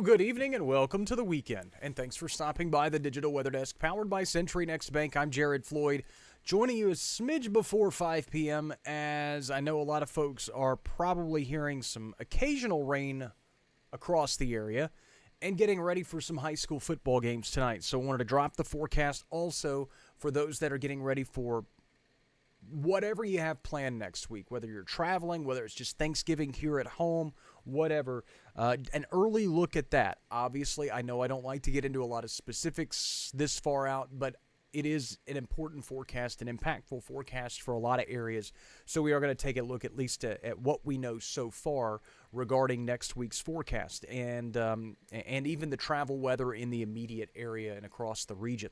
Hello, good evening, and welcome to the weekend. And thanks for stopping by the Digital Weather Desk, powered by Century Next Bank. I'm Jared Floyd, joining you a smidge before 5 p.m., as I know a lot of folks are probably hearing some occasional rain across the area and getting ready for some high school football games tonight. So I wanted to drop the forecast also for those that are getting ready for whatever you have planned next week, whether you're traveling, whether it's just Thanksgiving here at home, whatever. An early look at that. Obviously, I know I don't like to get into a lot of specifics this far out, but it is an important forecast, an impactful forecast for a lot of areas. So we are going to take a look at least at what we know so far regarding next week's forecast and even the travel weather in the immediate area and across the region.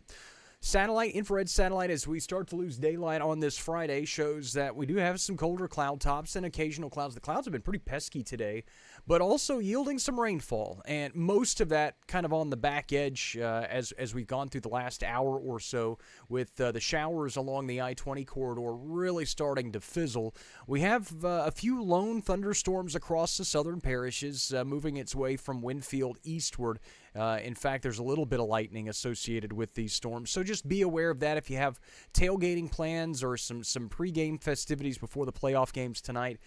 Satellite, infrared satellite, as we start to lose daylight on this Friday, shows that we do have some colder cloud tops and occasional clouds. The clouds have been pretty pesky today, but also yielding some rainfall, and most of that kind of on the back edge as we've gone through the last hour or so, with the showers along the I-20 corridor really starting to fizzle. We have a few lone thunderstorms across the southern parishes moving its way from Winfield eastward. In fact, there's a little bit of lightning associated with these storms, so just be aware of that if you have tailgating plans or some pregame festivities before the playoff games tonight.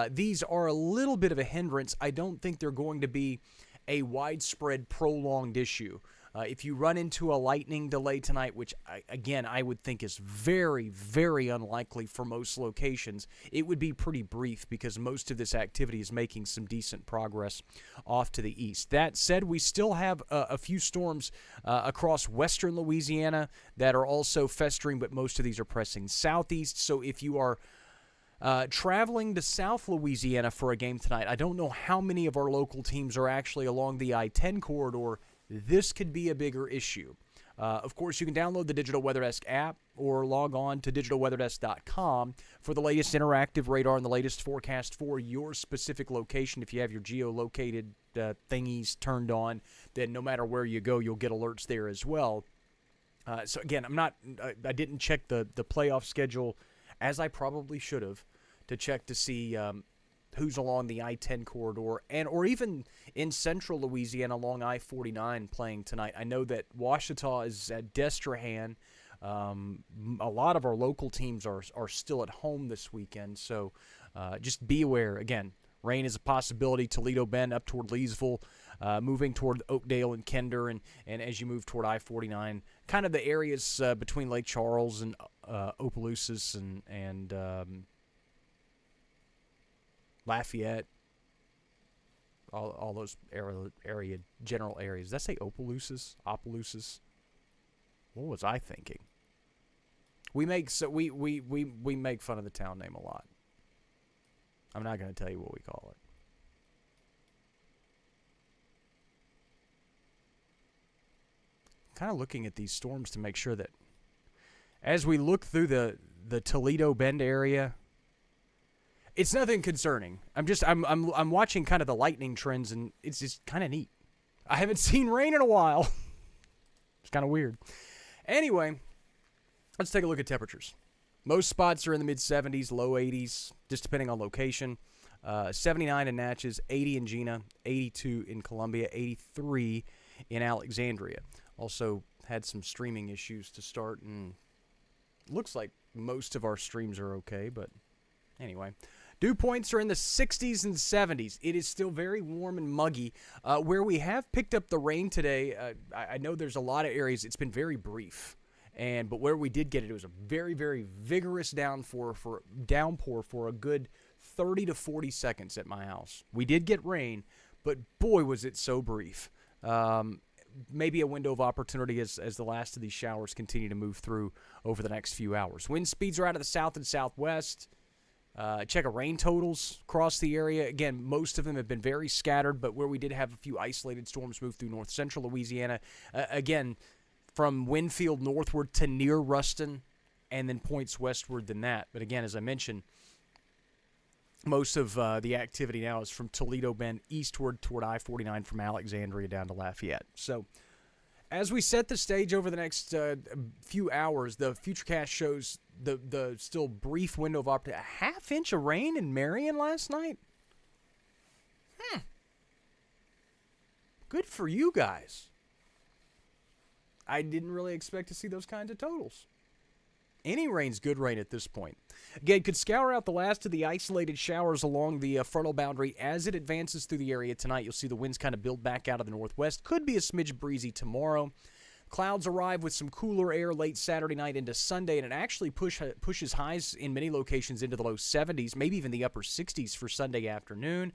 These are a little bit of a hindrance. I don't think they're going to be a widespread, prolonged issue. If you run into a lightning delay tonight, which, I would think is very, very unlikely for most locations, it would be pretty brief because most of this activity is making some decent progress off to the east. That said, we still have a few storms across western Louisiana that are also festering, but most of these are pressing southeast. So if you are traveling to South Louisiana for a game tonight, I don't know how many of our local teams are actually along the I-10 corridor. This could be a bigger issue. Of course, you can download the Digital Weather Desk app or log on to digitalweatherdesk.com for the latest interactive radar and the latest forecast for your specific location. If you have your geolocated thingies turned on, then no matter where you go, you'll get alerts there as well. So again, I didn't check the playoff schedule as I probably should have to check to see who's along the I-10 corridor or even in central Louisiana along I-49 playing tonight. I know that Ouachita is at Destrehan. A lot of our local teams are still at home this weekend, so just be aware. Again, rain is a possibility. Toledo Bend up toward Leesville, moving toward Oakdale and Kinder, and as you move toward I-49, kind of the areas between Lake Charles and Opelousas and Lafayette, all those area general areas. Did I say Opelousas? Opelousas? What was I thinking? We make fun of the town name a lot. I'm not going to tell you what we call it. Kind of looking at these storms to make sure that as we look through the Toledo Bend area, it's nothing concerning. I'm watching kind of the lightning trends, and it's just kind of neat. I haven't seen rain in a while. It's kind of weird. Anyway, let's take a look at temperatures. Most spots are in the mid-70s, low 80s, just depending on location. 79 in Natchez, 80 in Gina, 82 in Columbia, 83 in Alexandria. Also had some streaming issues to start, and looks like most of our streams are okay, but anyway. Dew points are in the 60s and 70s. It is still very warm and muggy. Where we have picked up the rain today, I know there's a lot of areas. It's been very brief. But where we did get it, it was a very, very vigorous downpour for a good 30 to 40 seconds at my house. We did get rain, but boy, was it so brief. Maybe a window of opportunity as the last of these showers continue to move through over the next few hours. Wind speeds are out of the south and southwest. Check our rain totals across the area. Again, most of them have been very scattered, but where we did have a few isolated storms move through north central Louisiana, again, from Winfield northward to near Ruston, and then points westward than that. But again, as I mentioned, most of the activity now is from Toledo Bend eastward toward I-49 from Alexandria down to Lafayette. So as we set the stage over the next few hours, the Futurecast shows the still brief window of opportunity. A half inch of rain in Marion last night? Good for you guys. I didn't really expect to see those kinds of totals. Any rain's good rain at this point. Again, could scour out the last of the isolated showers along the frontal boundary as it advances through the area tonight. You'll see the winds kind of build back out of the northwest. Could be a smidge breezy tomorrow. Clouds arrive with some cooler air late Saturday night into Sunday, and it actually pushes highs in many locations into the low 70s, maybe even the upper 60s for Sunday afternoon.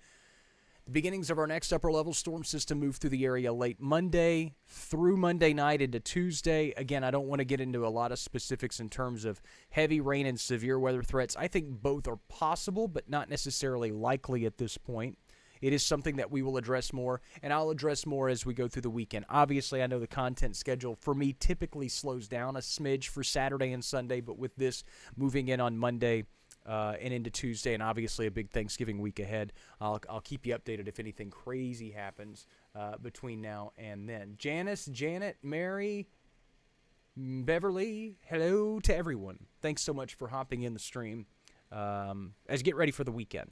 The beginnings of our next upper-level storm system move through the area late Monday through Monday night into Tuesday. Again, I don't want to get into a lot of specifics in terms of heavy rain and severe weather threats. I think both are possible, but not necessarily likely at this point. It is something that we will address more, and I'll address more as we go through the weekend. Obviously, I know the content schedule for me typically slows down a smidge for Saturday and Sunday, but with this moving in on Monday and into Tuesday, and obviously a big Thanksgiving week ahead, I'll keep you updated if anything crazy happens between now and then. Janice, Janet, Mary, Beverly, hello to everyone. Thanks so much for hopping in the stream as you get ready for the weekend.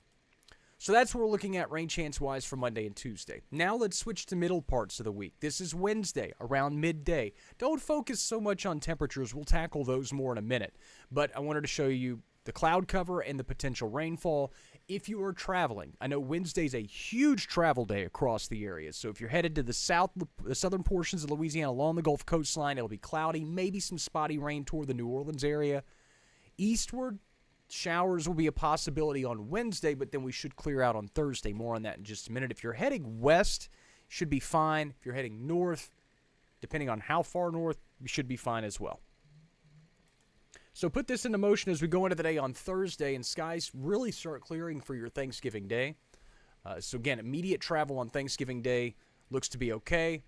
So that's what we're looking at rain chance-wise for Monday and Tuesday. Now let's switch to middle parts of the week. This is Wednesday, around midday. Don't focus so much on temperatures. We'll tackle those more in a minute. But I wanted to show you the cloud cover and the potential rainfall if you are traveling. I know Wednesday's a huge travel day across the area. So if you're headed to the southern portions of Louisiana along the Gulf coastline, it'll be cloudy, maybe some spotty rain toward the New Orleans area. Eastward, showers will be a possibility on Wednesday, but then we should clear out on Thursday. More on that in just a minute. If you're heading west, should be fine. If you're heading north, depending on how far north, you should be fine as well. So put this into motion as we go into the day on Thursday, and skies really start clearing for your Thanksgiving Day. So again, immediate travel on Thanksgiving Day looks to be okay.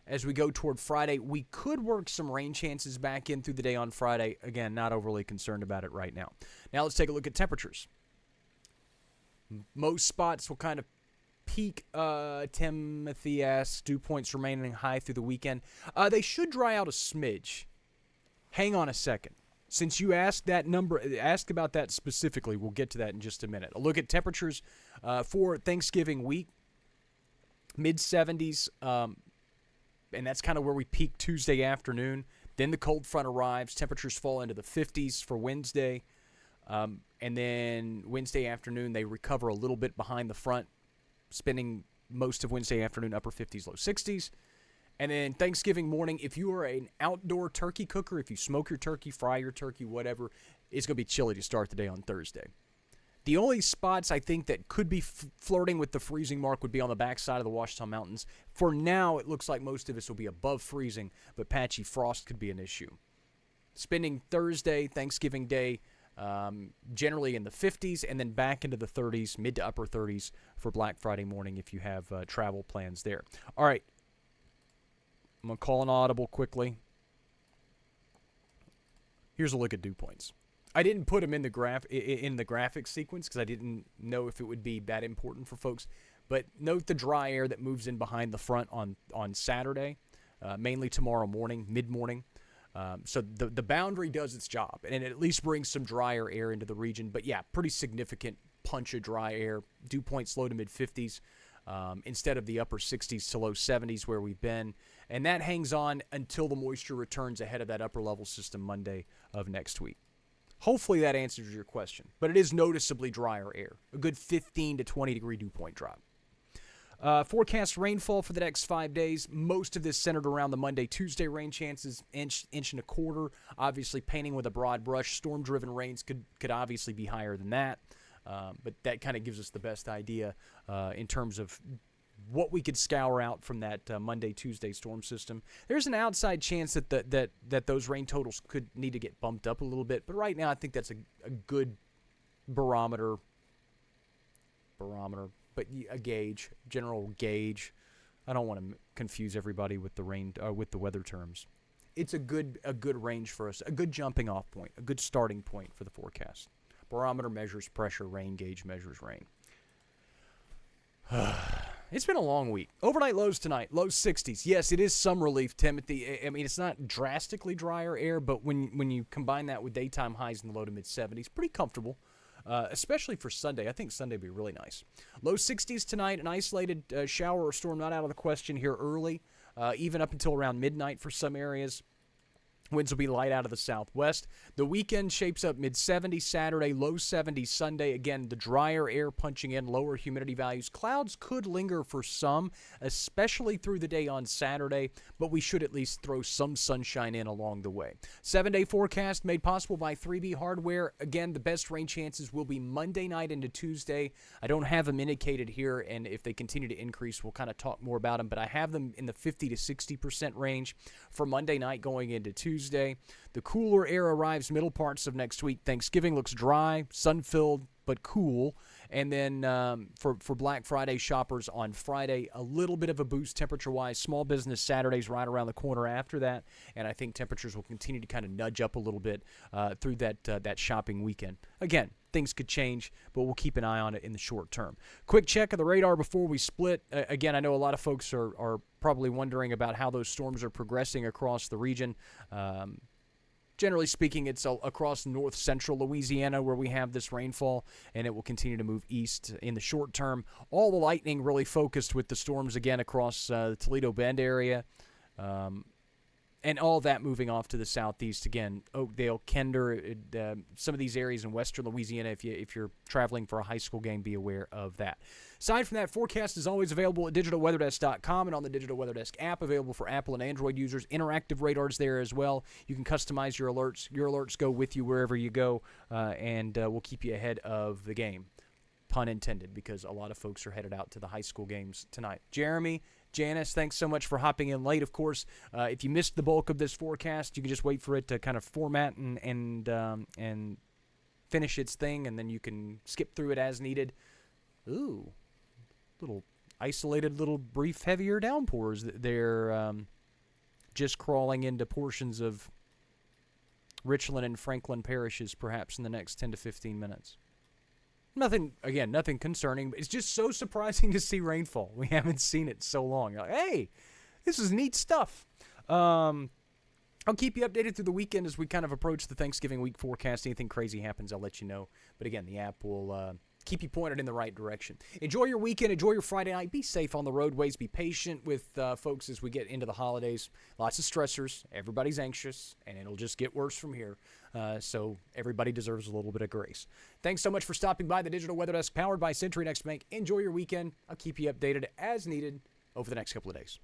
As we go toward Friday, we could work some rain chances back in through the day on Friday. Again, not overly concerned about it right now. Now let's take a look at temperatures. Most spots will kind of peak, Timothy-esque, dew points remaining high through the weekend. They should dry out a smidge. Hang on a second. Since you asked about that specifically, we'll get to that in just a minute. A look at temperatures for Thanksgiving week, mid-70s, and that's kind of where we peak Tuesday afternoon. Then the cold front arrives. Temperatures fall into the 50s for Wednesday. And then Wednesday afternoon, they recover a little bit behind the front, spending most of Wednesday afternoon upper 50s, low 60s. And then Thanksgiving morning, if you are an outdoor turkey cooker, if you smoke your turkey, fry your turkey, whatever, it's going to be chilly to start the day on Thursday. The only spots I think that could be flirting with the freezing mark would be on the backside of the Ouachita Mountains. For now, it looks like most of us will be above freezing, but patchy frost could be an issue. Spending Thursday, Thanksgiving Day, generally in the 50s, and then back into the 30s, mid to upper 30s for Black Friday morning if you have travel plans there. All right, I'm going to call an audible quickly. Here's a look at dew points. I didn't put them in the graphic sequence because I didn't know if it would be that important for folks. But note the dry air that moves in behind the front on Saturday, mainly tomorrow morning, mid-morning. So the boundary does its job, and it at least brings some drier air into the region. But yeah, pretty significant punch of dry air. Dew points low to mid-50s instead of the upper 60s to low 70s where we've been. And that hangs on until the moisture returns ahead of that upper-level system Monday of next week. Hopefully that answers your question, but it is noticeably drier air, a good 15 to 20 degree dew point drop. Forecast rainfall for the next 5 days. Most of this centered around the Monday, Tuesday rain chances, inch and a quarter. Obviously, painting with a broad brush. Storm-driven rains could obviously be higher than that, but that kind of gives us the best idea in terms of what we could scour out from that Monday, Tuesday storm system. There's an outside chance that those rain totals could need to get bumped up a little bit, but right now I think that's a good barometer, but a gauge, general gauge. I don't want to confuse everybody with the weather terms. It's a good range for us, a good jumping off point, a good starting point for the forecast. Barometer measures pressure, rain gauge measures rain. It's been a long week. Overnight lows tonight, low 60s. Yes, it is some relief, Timothy. I mean, it's not drastically drier air, but when you combine that with daytime highs in the low to mid 70s, pretty comfortable. especially for Sunday. I think Sunday will be really nice. Low 60s tonight, an isolated shower or storm not out of the question here early, even up until around midnight for some areas. Winds will be light out of the southwest. The weekend shapes up mid-70s Saturday, low 70s Sunday. Again, the drier air punching in, lower humidity values. Clouds could linger for some, especially through the day on Saturday, but we should at least throw some sunshine in along the way. 7-day forecast made possible by 3B Hardware. Again, the best rain chances will be Monday night into Tuesday. I don't have them indicated here, and if they continue to increase, we'll kind of talk more about them, but I have them in the 50 to 60% range for Monday night going into Tuesday. The cooler air arrives middle parts of next week. Thanksgiving looks dry, sun-filled, but cool. And then for Black Friday shoppers on Friday, a little bit of a boost temperature-wise. Small business Saturday's right around the corner after that, and I think temperatures will continue to kind of nudge up a little bit through that shopping weekend. Again, things could change, but we'll keep an eye on it in the short term. Quick check of the radar before we split. Again, I know a lot of folks are probably wondering about how those storms are progressing across the region. Generally speaking, it's across north-central Louisiana where we have this rainfall, and it will continue to move east in the short term. All the lightning really focused with the storms, again, across the Toledo Bend area. And all that moving off to the southeast, again, Oakdale, Kinder, some of these areas in western Louisiana, if you're traveling for a high school game, be aware of that. Aside from that, forecast is always available at digitalweatherdesk.com and on the Digital Weather Desk app, available for Apple and Android users. Interactive radars there as well. You can customize your alerts. Your alerts go with you wherever you go, and we'll keep you ahead of the game. Pun intended, because a lot of folks are headed out to the high school games tonight. Jeremy, Janice, thanks so much for hopping in late. Of course, if you missed the bulk of this forecast, you can just wait for it to kind of format and finish its thing, and then you can skip through it as needed. Ooh, little isolated, little brief, heavier downpours. They're just crawling into portions of Richland and Franklin parishes, perhaps in the next 10 to 15 minutes. Nothing concerning, but it's just so surprising to see rainfall. We haven't seen it so long. You're like, hey, this is neat stuff. I'll keep you updated through the weekend as we kind of approach the Thanksgiving week forecast. Anything crazy happens, I'll let you know. But again, the app will keep you pointed in the right direction. Enjoy your weekend. Enjoy your Friday night. Be safe on the roadways. Be patient with folks as we get into the holidays. Lots of stressors. Everybody's anxious, and it'll just get worse from here. So everybody deserves a little bit of grace. Thanks so much for stopping by the Digital Weather Desk, powered by Century Next Bank. Enjoy your weekend. I'll keep you updated as needed over the next couple of days.